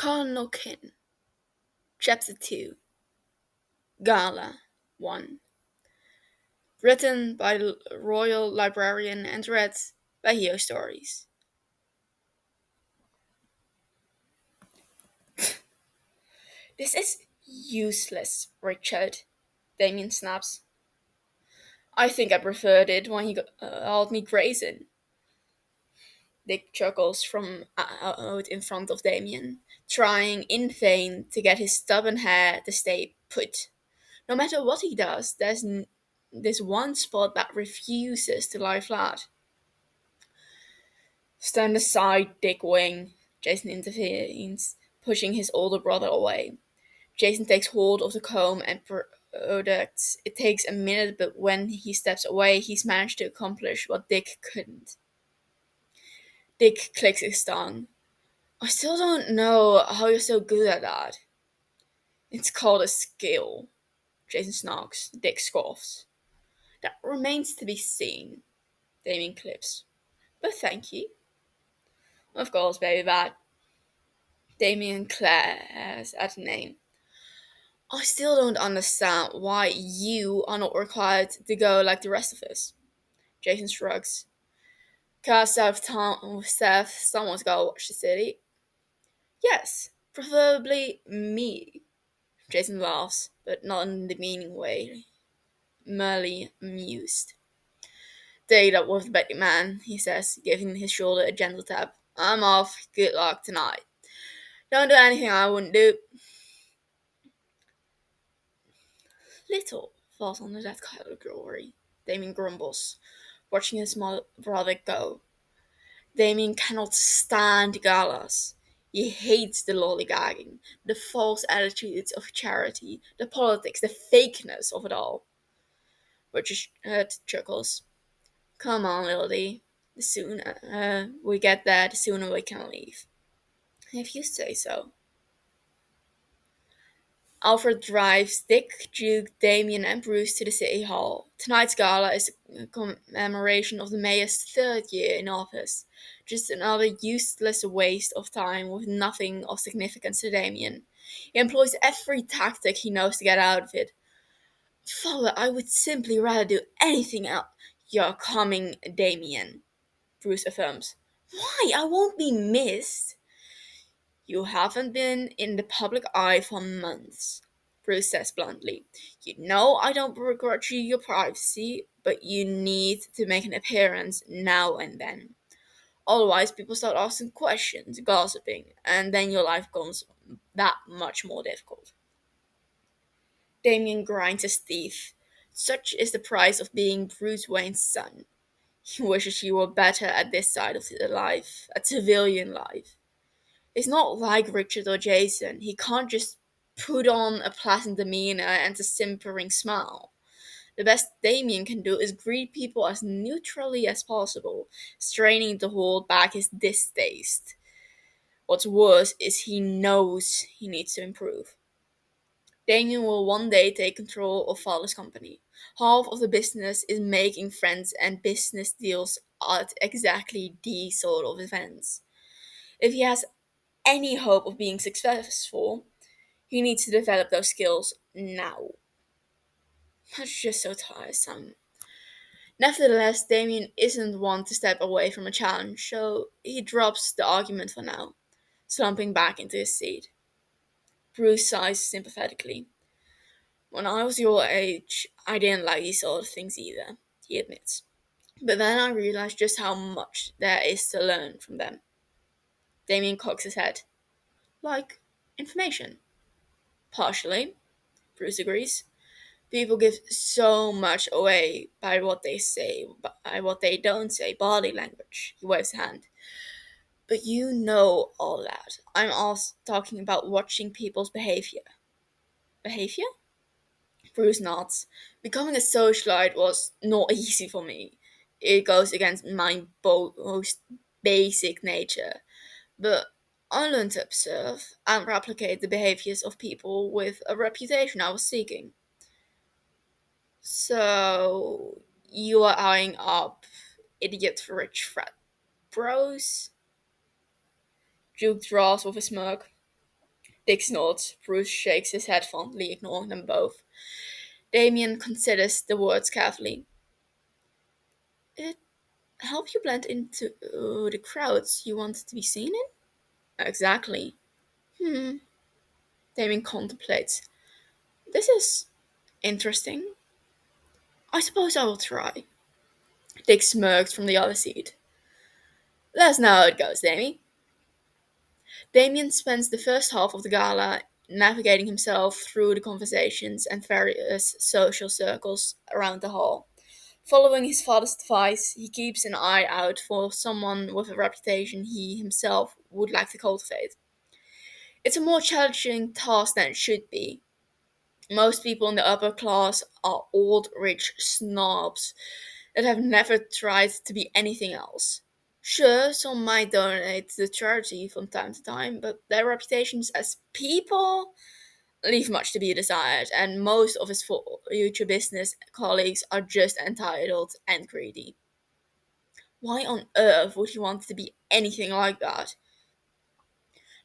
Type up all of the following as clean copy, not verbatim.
Cardinal Kin, Chapter 2, Gala 1. Written by the Royal Librarian and read by Heo Stories. This is useless, Richard, Damien snaps. I think I preferred it when he called me Grayson. Dick chuckles from out in front of Damien, trying in vain to get his stubborn hair to stay put. No matter what he does, there's this one spot that refuses to lie flat. Stand aside, Dick Wing, Jason intervenes, pushing his older brother away. Jason takes hold of the comb and products. It takes a minute, but when he steps away, he's managed to accomplish what Dick couldn't. Dick clicks his tongue. I still don't know how you're so good at that. It's called a skill, Jason snarks. Dick scoffs. That remains to be seen, Damien clips. But thank you. Of course, baby bat. Damien glares at the name. I still don't understand why you are not required to go like the rest of us. Jason shrugs. Cause someone's gotta watch the city. Yes, preferably me. Jason laughs, but not in the meaning way. Merely amused. Take that with the man, he says, giving his shoulder a gentle tap. I'm off. Good luck tonight. Don't do anything I wouldn't do. Little falls under that category, Damien grumbles, watching his small brother go. Damien cannot stand galas. He hates the lollygagging, the false attitudes of charity, the politics, the fakeness of it all. Richard chuckles. Come on, little D. The sooner we get there, the sooner we can leave. If you say so. Alfred drives Dick, Duke, Damien, and Bruce to the City Hall. Tonight's gala is a commemoration of the mayor's third year in office. Just another useless waste of time with nothing of significance to Damien. He employs every tactic he knows to get out of it. Father, I would simply rather do anything else. You're coming, Damien, Bruce affirms. Why? I won't be missed. You haven't been in the public eye for months, Bruce says bluntly. You know I don't begrudge you your privacy, but you need to make an appearance now and then. Otherwise, people start asking questions, gossiping, and then your life becomes that much more difficult. Damien grinds his teeth. Such is the price of being Bruce Wayne's son. He wishes he were better at this side of life, at civilian life. It's not like Richard or Jason. He can't just put on a pleasant demeanor and a simpering smile. The best Damien can do is greet people as neutrally as possible, straining to hold back his distaste. What's worse is he knows he needs to improve. Damien will one day take control of Father's company. Half of the business is making friends and business deals at exactly these sort of events. If he has any hope of being successful, he needs to develop those skills now. That's just so tiresome. Nevertheless, Damien isn't one to step away from a challenge, so he drops the argument for now, slumping back into his seat. Bruce sighs sympathetically. When I was your age, I didn't like these sort of things either, he admits. But then I realized just how much there is to learn from them. Damien cocks his head. Like information. Partially, Bruce agrees. People give so much away by what they say, by what they don't say, body language. He waves a hand. But you know all that. I'm also talking about watching people's behavior. Behavior? Bruce nods. Becoming a socialite was not easy for me. It goes against my most basic nature. But I learned to observe and replicate the behaviors of people with a reputation I was seeking. So, you are eyeing up idiot rich frat bros? Duke draws with a smirk. Dick snorts. Bruce shakes his head fondly, ignoring them both. Damien considers the words carefully. It helps you blend into the crowds you want to be seen in? Exactly. Hmm. Damien contemplates. This is interesting. I suppose I will try. Dick smirks from the other seat. That's not how it goes, Damien. Damien spends the first half of the gala navigating himself through the conversations and various social circles around the hall. Following his father's advice, he keeps an eye out for someone with a reputation he himself would like to cultivate. It's a more challenging task than it should be. Most people in the upper class are old, rich snobs that have never tried to be anything else. Sure, some might donate to charity from time to time, but their reputations as people leave much to be desired, and most of his future business colleagues are just entitled and greedy. Why on earth would he want to be anything like that?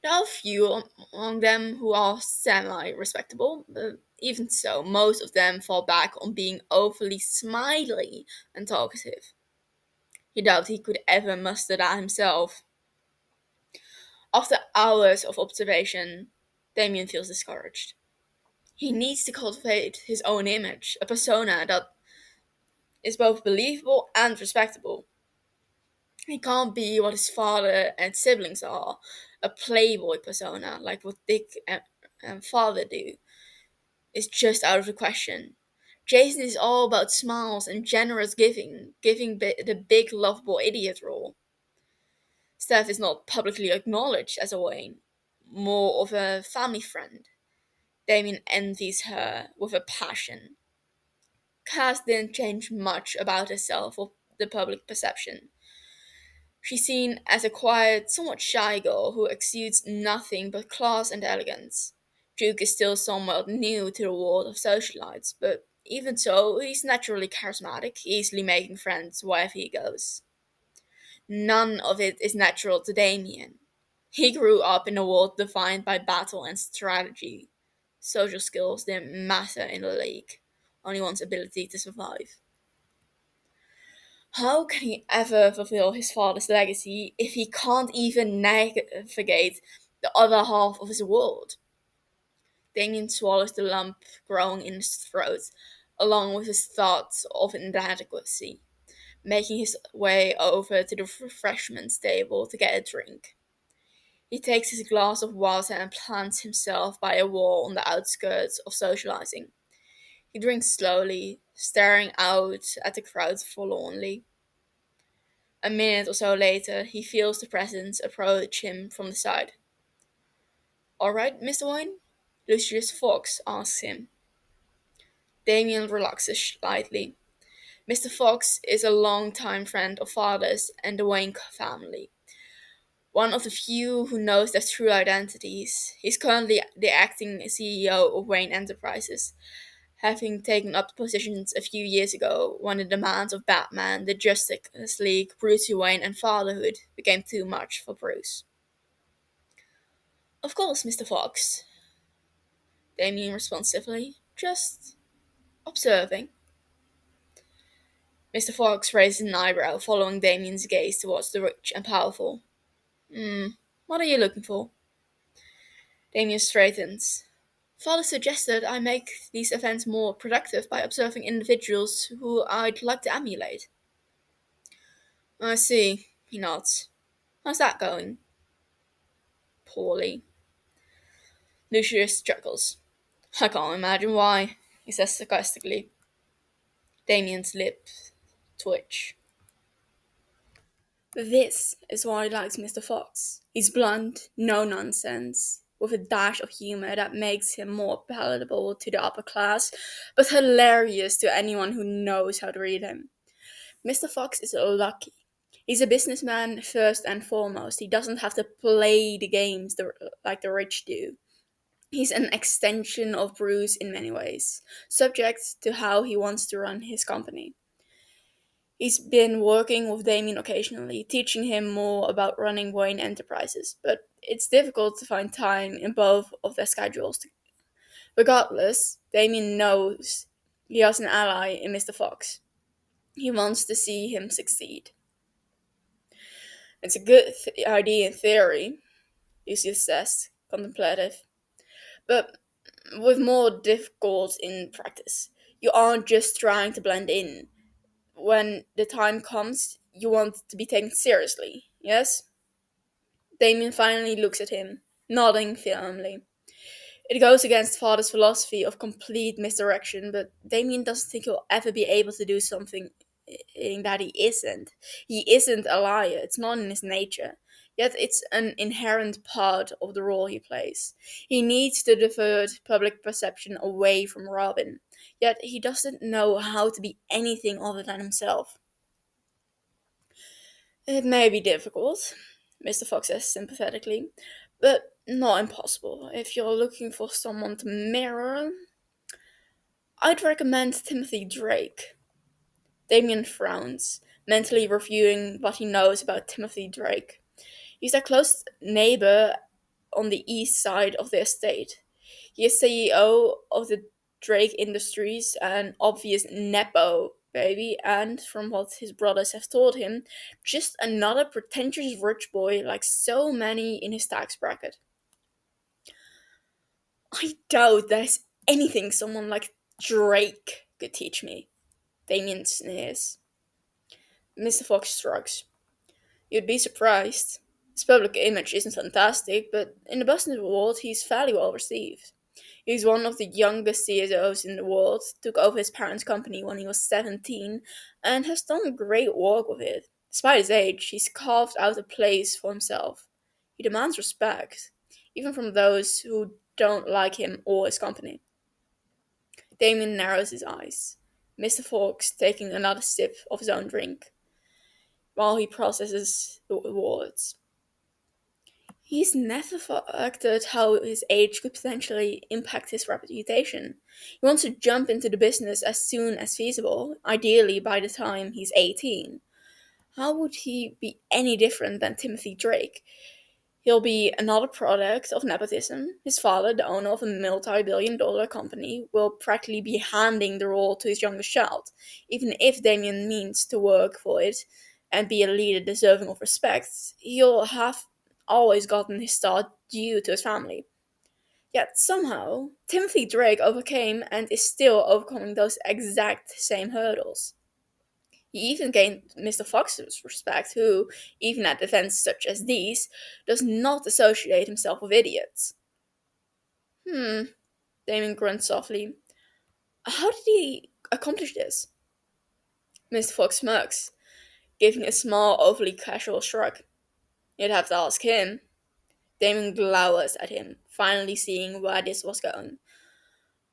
There are a few among them who are semi respectable, but even so, most of them fall back on being overly smiley and talkative. He doubts he could ever muster that himself. After hours of observation, Damien feels discouraged. He needs to cultivate his own image, a persona that is both believable and respectable. He can't be what his father and siblings are, a playboy persona like what Dick and father do. Is just out of the question. Jason is all about smiles and generous giving, the big lovable idiot role. Steph is not publicly acknowledged as a Wayne, more of a family friend. Damien envies her with a passion. Cass didn't change much about herself or the public perception. She's seen as a quiet, somewhat shy girl who exudes nothing but class and elegance. Duke is still somewhat new to the world of socialites, but even so, he's naturally charismatic, easily making friends wherever he goes. None of it is natural to Damien. He grew up in a world defined by battle and strategy. Social skills didn't matter in the league, only one's ability to survive. How can he ever fulfill his father's legacy if he can't even navigate the other half of his world? Damien swallows the lump growing in his throat, along with his thoughts of inadequacy, making his way over to the refreshments table to get a drink. He takes his glass of water and plants himself by a wall on the outskirts of socializing. He drinks slowly, staring out at the crowd forlornly. A minute or so later, he feels the presence approach him from the side. All right, Mr. Wayne? Lucius Fox asks him. Damien relaxes slightly. Mr. Fox is a long-time friend of father's and the Wayne family. One of the few who knows their true identities. He's currently the acting CEO of Wayne Enterprises, having taken up the positions a few years ago when the demands of Batman, the Justice League, Bruce Wayne, and fatherhood became too much for Bruce. Of course, Mr. Fox, Damien responsively. Just observing. Mr. Fox raises an eyebrow, following Damien's gaze towards the rich and powerful. What are you looking for? Damien straightens. Father suggested I make these events more productive by observing individuals who I'd like to emulate. I see, he nods. How's that going? Poorly. Lucius chuckles. I can't imagine why, he says sarcastically. Damien's lips twitch. This is why he likes Mr. Fox. He's blunt, no nonsense, with a dash of humor that makes him more palatable to the upper class, but hilarious to anyone who knows how to read him. Mr. Fox is lucky. He's a businessman first and foremost. He doesn't have to play the games like the rich do. He's an extension of Bruce in many ways, subject to how he wants to run his company. He's been working with Damien occasionally, teaching him more about running Wayne enterprises, but it's difficult to find time in both of their schedules. Regardless, Damien knows he has an ally in Mr. Fox. He wants to see him succeed. It's a good idea in theory, Lucius says, contemplative, but with more difficult in practice. You aren't just trying to blend in. When the time comes, you want to be taken seriously, yes? Damien finally looks at him, nodding firmly. It goes against Father's philosophy of complete misdirection, but Damien doesn't think he'll ever be able to do something that he isn't. He isn't a liar, it's not in his nature. Yet it's an inherent part of the role he plays. He needs to divert public perception away from Robin, yet he doesn't know how to be anything other than himself. It may be difficult, Mr. Fox says sympathetically, but not impossible. If you're looking for someone to mirror, I'd recommend Timothy Drake. Damien frowns, mentally reviewing what he knows about Timothy Drake. He's a close neighbor on the east side of the estate. He is CEO of the Drake Industries, an obvious Nepo baby, and from what his brothers have told him, just another pretentious rich boy like so many in his tax bracket. I doubt there's anything someone like Drake could teach me, Damien sneers. Mr. Fox shrugs. You'd be surprised. His public image isn't fantastic, but in the business world, he's fairly well received. He's one of the youngest CSOs in the world, took over his parents' company when he was 17, and has done great work with it. Despite his age, he's carved out a place for himself. He demands respect, even from those who don't like him or his company. Damien narrows his eyes. Mr. Fox taking another sip of his own drink, while he processes the words. He's never factored how his age could potentially impact his reputation. He wants to jump into the business as soon as feasible, ideally by the time he's 18. How would he be any different than Timothy Drake? He'll be another product of nepotism. His father, the owner of a multi-billion-dollar company, will practically be handing the role to his youngest child, even if Damien means to work for it and be a leader deserving of respect. He'll have always gotten his start due to his family. Yet somehow, Timothy Drake overcame and is still overcoming those exact same hurdles. He even gained Mr. Fox's respect, who, even at events such as these, does not associate himself with idiots. Hmm, Damon grunts softly. How did he accomplish this? Mr. Fox smirks, giving a small, overly casual shrug. You'd have to ask him. Damon glowers at him, finally seeing where this was going.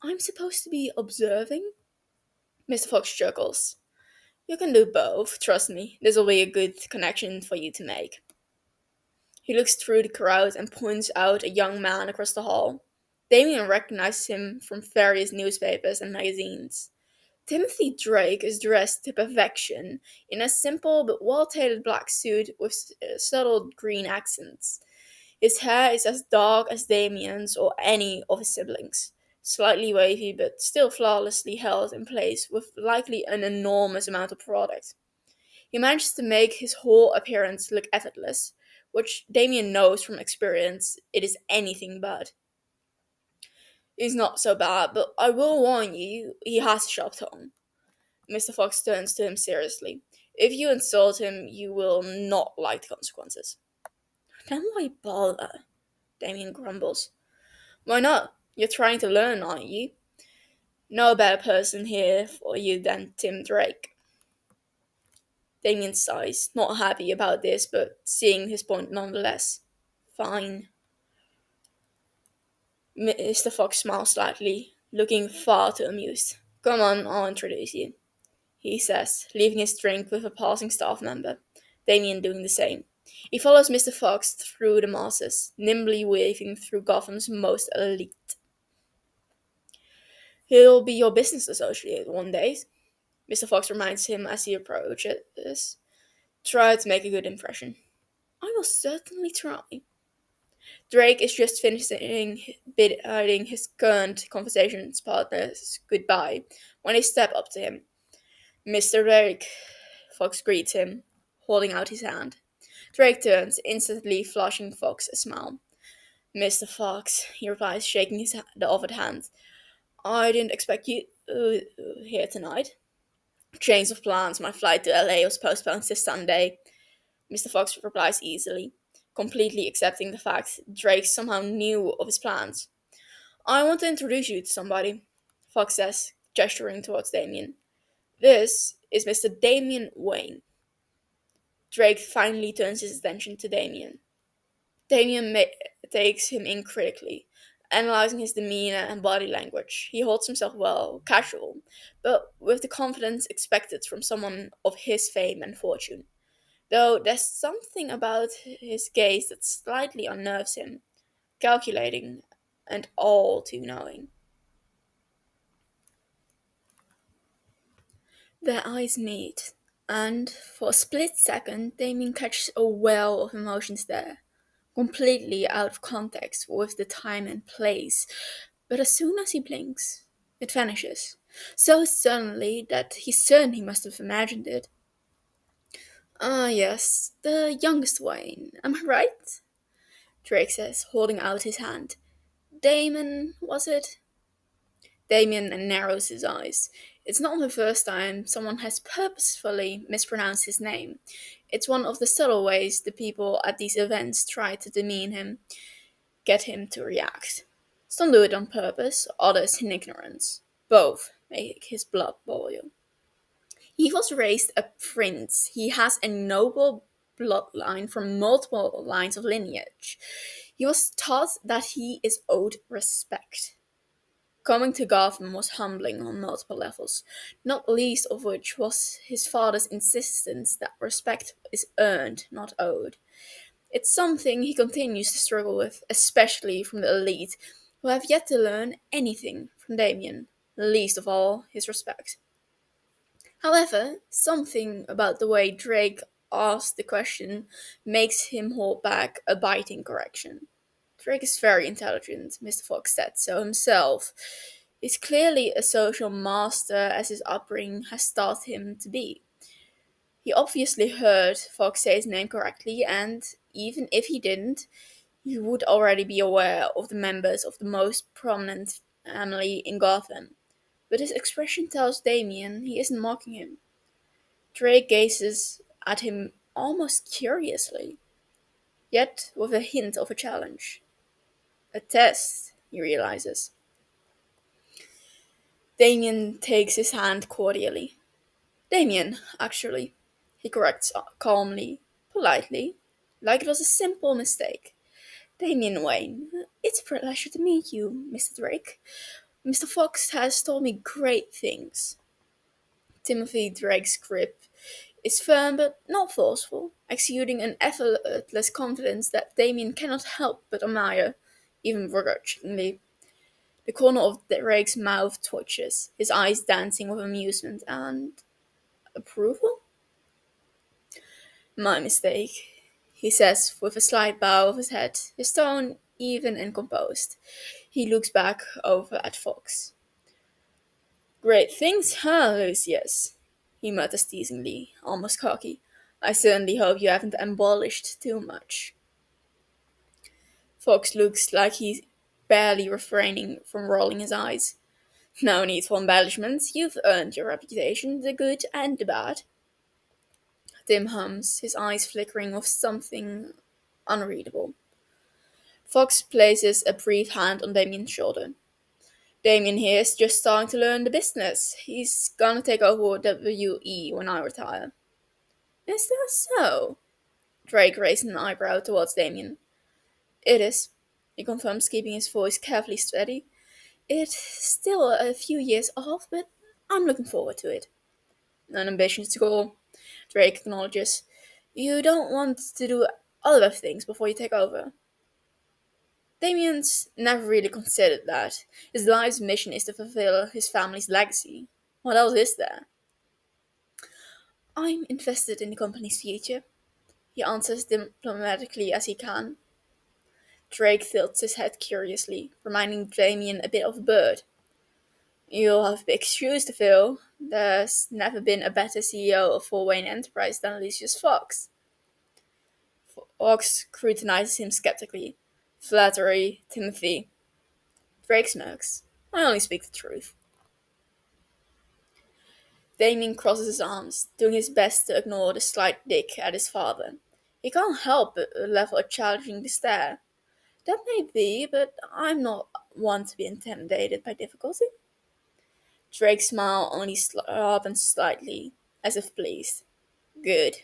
I'm supposed to be observing? Mr. Fox chuckles. You can do both, trust me. This'll be a good connection for you to make. He looks through the crowd and points out a young man across the hall. Damien recognizes him from various newspapers and magazines. Timothy Drake is dressed to perfection in a simple but well tailored black suit with subtle green accents. His hair is as dark as Damien's or any of his siblings, slightly wavy but still flawlessly held in place with likely an enormous amount of product. He manages to make his whole appearance look effortless, which Damien knows from experience it is anything but. He's not so bad, but I will warn you, he has a sharp tongue. Mr. Fox turns to him seriously. If you insult him, you will not like the consequences. Then why bother? Damien grumbles. Why not? You're trying to learn, aren't you? No better person here for you than Tim Drake. Damien sighs, not happy about this, but seeing his point nonetheless. Fine. Mr. Fox smiles slightly, looking far too amused. Come on, I'll introduce you, he says, leaving his drink with a passing staff member. Damien doing the same. He follows Mr. Fox through the masses, nimbly waving through Gotham's most elite. He'll be your business associate one day, Mr. Fox reminds him as he approaches. Try to make a good impression. I will certainly try. Drake is just finishing bidding his current conversation partners goodbye when they step up to him. Mr. Drake, Fox greets him, holding out his hand. Drake turns, instantly flashing Fox a smile. Mr. Fox, he replies, shaking the offered hand. I didn't expect you here tonight. Change of plans. My flight to LA was postponed to Sunday. Mr. Fox replies easily, completely accepting the fact Drake somehow knew of his plans. I want to introduce you to somebody, Fox says, gesturing towards Damien. This is Mr. Damien Wayne. Drake finally turns his attention to Damien. Damien takes him in critically, analyzing his demeanor and body language. He holds himself well, casual, but with the confidence expected from someone of his fame and fortune. Though there's something about his gaze that slightly unnerves him, calculating and all too knowing. Their eyes meet, and for a split second, Damien catches a well of emotions there, completely out of context with the time and place. But as soon as he blinks, it vanishes, so suddenly that he's certain he must have imagined it. Ah, yes, the youngest Wayne, am I right? Drake says, holding out his hand. Damon, was it? Damien narrows his eyes. It's not the first time someone has purposefully mispronounced his name. It's one of the subtle ways the people at these events try to demean him, get him to react. Some do it on purpose, others in ignorance. Both make his blood boil. He was raised a prince. He has a noble bloodline from multiple lines of lineage. He was taught that he is owed respect. Coming to Gotham was humbling on multiple levels, not least of which was his father's insistence that respect is earned, not owed. It's something he continues to struggle with, especially from the elite, who have yet to learn anything from Damien, least of all his respect. However, something about the way Drake asked the question makes him hold back a biting correction. Drake is very intelligent, Mr. Fox said so himself. He's clearly a social master, as his upbringing has taught him to be. He obviously heard Fox say his name correctly, and even if he didn't, he would already be aware of the members of the most prominent family in Gotham. But his expression tells Damien he isn't mocking him. Drake gazes at him almost curiously, yet with a hint of a challenge. A test, he realizes. Damien takes his hand cordially. Damien, actually, he corrects calmly, politely, like it was a simple mistake. Damien Wayne, it's a pleasure to meet you, Mr. Drake. Mr. Fox has told me great things. Timothy Drake's grip is firm but not forceful, exuding an effortless confidence that Damien cannot help but admire, even begrudgingly. The corner of Drake's mouth twitches, his eyes dancing with amusement and approval. My mistake, he says with a slight bow of his head, his tone even and composed. He looks back over at Fox. Great things, huh, Lucius? He mutters teasingly, almost cocky. I certainly hope you haven't embellished too much. Fox looks like he's barely refraining from rolling his eyes. No need for embellishments. You've earned your reputation, the good and the bad. Tim hums, his eyes flickering with something unreadable. Fox places a brief hand on Damien's shoulder. Damien here is just starting to learn the business. He's gonna take over WE when I retire. Is that so? Drake raised an eyebrow towards Damien. It is, he confirms, keeping his voice carefully steady. It's still a few years off, but I'm looking forward to it. An ambitious goal, Drake acknowledges. You don't want to do other things before you take over. Damien's never really considered that. His life's mission is to fulfill his family's legacy. What else is there? I'm invested in the company's future, he answers diplomatically as he can. Drake tilts his head curiously, reminding Damien a bit of a bird. You'll have big shoes to fill. There's never been a better CEO of Fort Wayne Enterprise than Lucius Fox. Fox scrutinizes him skeptically. Flattery, Timothy. Drake smirks. I only speak the truth. Damien crosses his arms, doing his best to ignore the slight dig at his father. He can't help but level a challenging stare. That may be, but I'm not one to be intimidated by difficulty. Drake's smile only sharpens slightly, as if pleased. Good.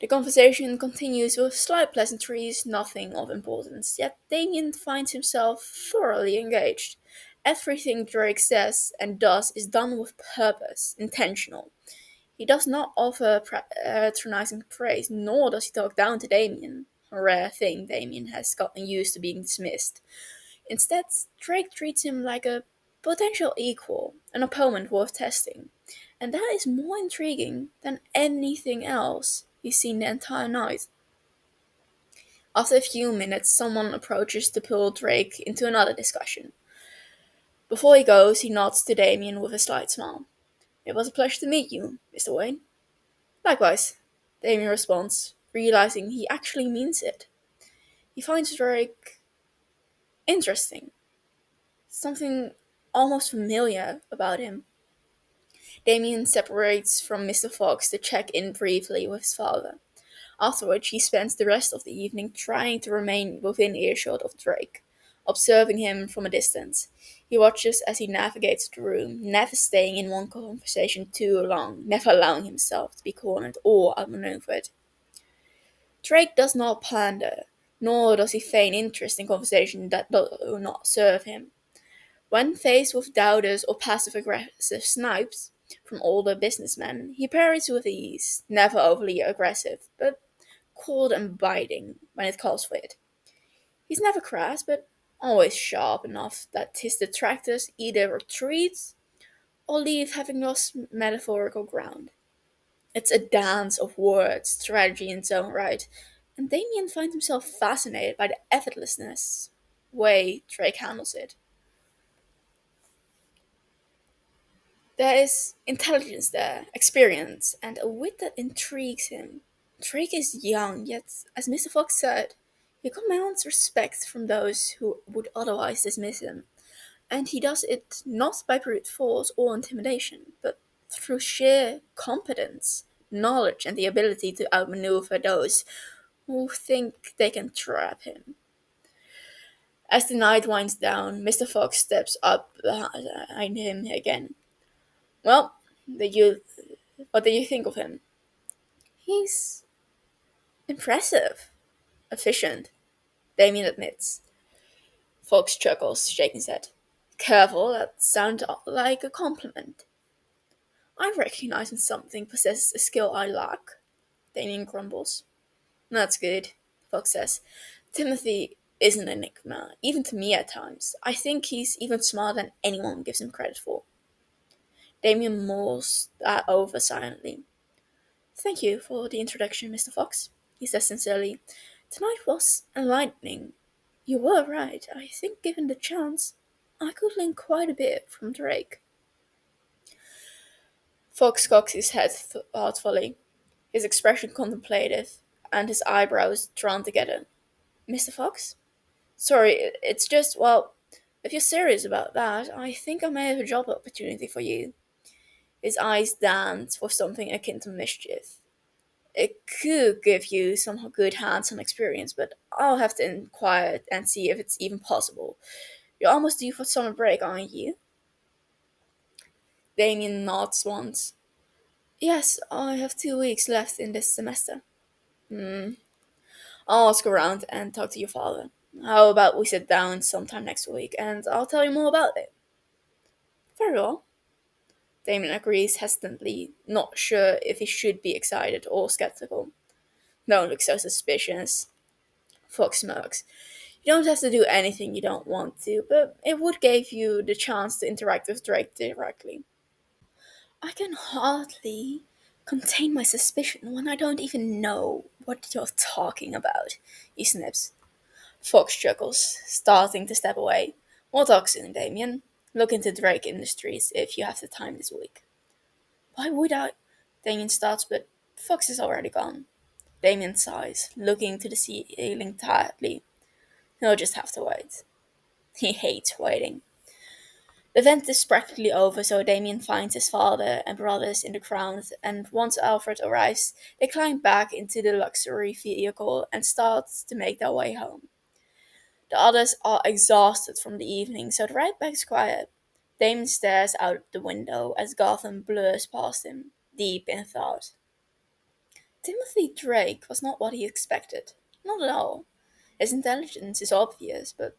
The conversation continues with slight pleasantries, nothing of importance, yet Damien finds himself thoroughly engaged. Everything Drake says and does is done with purpose, intentional. He does not offer patronizing praise, nor does he talk down to Damien, a rare thing Damien has gotten used to being dismissed. Instead, Drake treats him like a potential equal, an opponent worth testing. And that is more intriguing than anything else he's seen the entire night. After a few minutes, someone approaches to pull Drake into another discussion. Before he goes, he nods to Damien with a slight smile. It was a pleasure to meet you, Mr. Wayne. Likewise, Damien responds, realizing he actually means it. He finds Drake interesting, something almost familiar about him. Damien separates from Mr. Fox to check in briefly with his father, after which he spends the rest of the evening trying to remain within earshot of Drake, observing him from a distance. He watches as he navigates the room, never staying in one conversation too long, never allowing himself to be cornered or outmaneuvered. Drake does not pander, nor does he feign interest in conversation that do not serve him. When faced with doubters or passive-aggressive snipes from older businessmen, he parries with ease, never overly aggressive, but cold and biting when it calls for it. He's never crass, but always sharp enough that his detractors either retreat or leave having lost metaphorical ground. It's a dance of words, strategy in its own right, and Damien finds himself fascinated by the effortlessness way Drake handles it. There is intelligence there, experience, and a wit that intrigues him. Drake is young, yet, as Mr. Fox said, he commands respect from those who would otherwise dismiss him, and he does it not by brute force or intimidation, but through sheer competence, knowledge, and the ability to outmaneuver those who think they can trap him. As the night winds down, Mr. Fox steps up behind him again. Well, did you what do you think of him? He's impressive, efficient, Damien admits. Fox chuckles, shaking his head. Careful, that sounds like a compliment. I recognize when something possesses a skill I lack, Damien grumbles. That's good, Fox says. Timothy is an enigma, even to me at times. I think he's even smarter than anyone gives him credit for. Damien mulls that over silently. Thank you for the introduction, Mr. Fox, he says sincerely. Tonight was enlightening. You were right. I think given the chance, I could learn quite a bit from Drake. Fox cocks his head thoughtfully, his expression contemplative, and his eyebrows drawn together. Mr. Fox? Sorry, it's just, well, if you're serious about that, I think I may have a job opportunity for you. His eyes dance with something akin to mischief. It could give you some good hands-on experience, but I'll have to inquire and see if it's even possible. You're almost due for summer break, aren't you? Damien nods once. Yes, I have 2 weeks left in this semester. Hmm. I'll ask around and talk to your father. How about we sit down sometime next week and I'll tell you more about it? Very well. Damien agrees hesitantly, not sure if he should be excited or skeptical. Don't look so suspicious. Fox smirks. You don't have to do anything you don't want to, but it would give you the chance to interact with Drake directly. I can hardly contain my suspicion when I don't even know what you're talking about, he snips. Fox chuckles, starting to step away. We'll talk soon, Damien. Look into Drake Industries if you have the time this week. Why would I? Damien starts, but Fox is already gone. Damien sighs, looking to the ceiling tiredly. He'll just have to wait. He hates waiting. The event is practically over, so Damien finds his father and brothers in the grounds, and once Alfred arrives, they climb back into the luxury vehicle and start to make their way home. The others are exhausted from the evening, so the ride back is quiet. Damon stares out the window as Gotham blurs past him, deep in thought. Timothy Drake was not what he expected. Not at all. His intelligence is obvious, but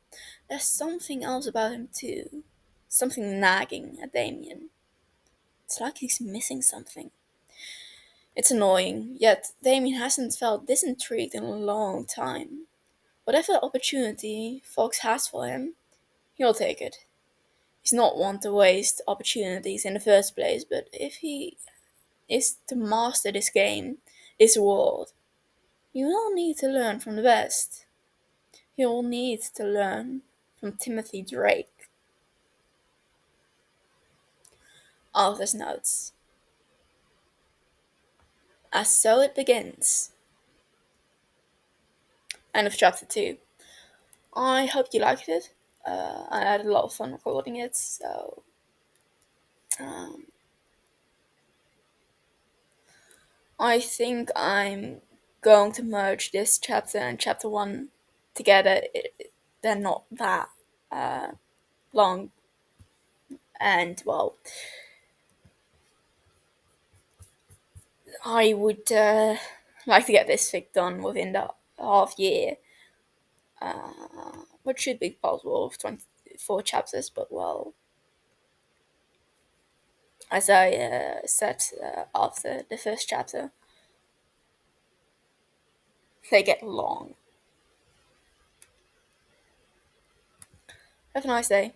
there's something else about him too. Something nagging at Damien. It's like he's missing something. It's annoying, yet Damien hasn't felt this intrigued in a long time. Whatever opportunity Fox has for him, he'll take it. He's not one to waste opportunities in the first place, but if he is to master this game, this world, he will need to learn from the best. He will need to learn from Timothy Drake. Author's notes. As so it begins. End of chapter 2. I hope you liked it. I had a lot of fun recording it, so um, I think I'm going to merge this chapter and chapter 1 together. They're not that uh, long, and well, I would like to get this fic done within the half year, which should be possible with 24 chapters, but well, as I said after the first chapter, they get long. Have a nice day.